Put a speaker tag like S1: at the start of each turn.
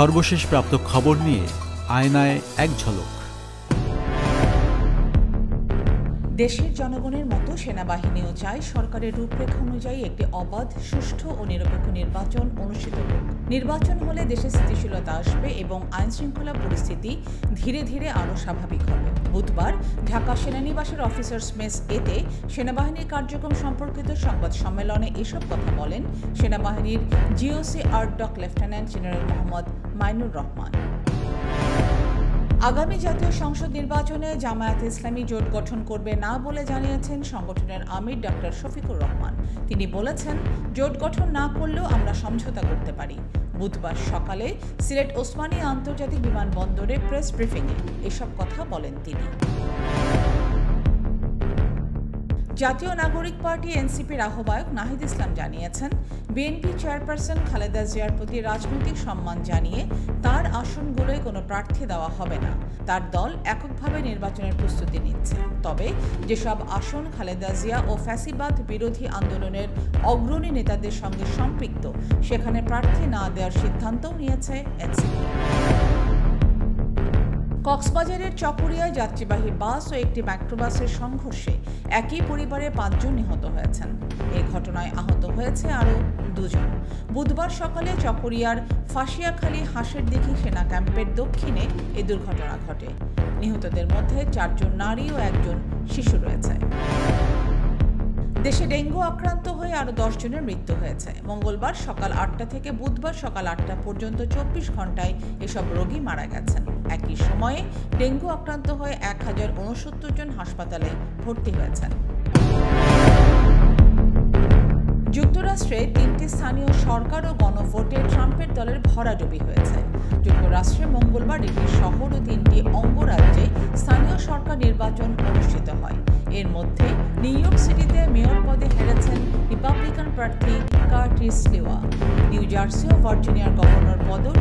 S1: সর্বশেষ প্রাপ্ত খবর নিয়ে আয়নায় এক ঝলক।
S2: দেশের জনগণের মতো সেনাবাহিনীও চায় সরকারের রূপরেখা অনুযায়ী একটি অবাধ, সুষ্ঠু ও নিরপেক্ষ নির্বাচন অনুষ্ঠিত হোক। নির্বাচন হলে দেশে স্থিতিশীলতা আসবে এবং আইনশৃঙ্খলা পরিস্থিতি ধীরে ধীরে আরও স্বাভাবিক হবে। বুধবার ঢাকা সেনানিবাসের অফিসার্স মেস এতে সেনাবাহিনীর কার্যক্রম সম্পর্কিত সংবাদ সম্মেলনে এসব কথা বলেন সেনাবাহিনীর GOC ARTDOC lieutenant general Mohammad Mainur Rahman. আগামী জাতীয় সংসদ নির্বাচনে জামায়াতে ইসলামী জোট গঠন করবে না বলে জানিয়েছেন সংগঠনের আমির ডক্টর শফিকুর রহমান। তিনি বলেছেন, জোট গঠন না করলেও আমরা সমঝোতা করতে পারি। বুধবার সকালে সিলেট ওসমানী আন্তর্জাতিক বিমানবন্দরে প্রেস ব্রিফিংয়ে এসব কথা বলেন তিনি। জাতীয় নাগরিক পার্টি এনসিপির আহ্বায়ক নাহিদ ইসলাম জানিয়েছেন, বিএনপি চেয়ারপারসন খালেদা জিয়ার প্রতি রাজনৈতিক সম্মান জানিয়ে তার আসনগুলোয় কোনো প্রার্থী দেওয়া হবে না। তার দল এককভাবে নির্বাচনের প্রস্তুতি নিচ্ছে। তবে যেসব আসন খালেদা জিয়া ও ফ্যাসিবাদ বিরোধী আন্দোলনের অগ্রণী নেতাদের সঙ্গে সম্পৃক্ত, সেখানে প্রার্থী না দেওয়ার সিদ্ধান্তও নিয়েছে এনসিপি। কক্সবাজারের চকরিয়ায় যাত্রীবাহী বাস ও একটি মাইক্রোবাসের সংঘর্ষে একই পরিবারের 5 জন নিহত হয়েছেন। এই ঘটনায় আহত হয়েছে আরও 2 জন। বুধবার সকালে চকরিয়ার ফাঁসিয়াখালী হাঁসের দিঘি সেনা ক্যাম্পের দক্ষিণে এই দুর্ঘটনা ঘটে। নিহতদের মধ্যে 4 জন নারী ও 1 জন শিশু রয়েছে। দেশে ডেঙ্গু আক্রান্ত হয়ে আরও 10 জনের মৃত্যু হয়েছে। মঙ্গলবার সকাল 8টা থেকে বুধবার সকাল 8টা পর্যন্ত 24 ঘন্টায় এসব রোগী মারা গেছেন। একই সময়ে ডেঙ্গু আক্রান্ত হয়ে 1069 জন হাসপাতালে ভর্তি হয়েছেন। যুক্তরাষ্ট্রে 3টি স্থানীয় সরকার ও গণভোটে ট্রাম্পের দলের ভরাডুবি হয়েছে। যুক্তরাষ্ট্রে মঙ্গলবার একটি শহর ও 3টি অঙ্গরাজ্যে স্থানীয় সরকার নির্বাচন অনুষ্ঠিত হয়। এর মধ্যে নিউ ইয়র্ক সিটিতে মেয়র পদে হেরেছেন রিপাবলিকান প্রার্থী কার্টিস লিওয়া। নিউ জার্সি ও ভার্জিনিয়ার গভর্নর পদেও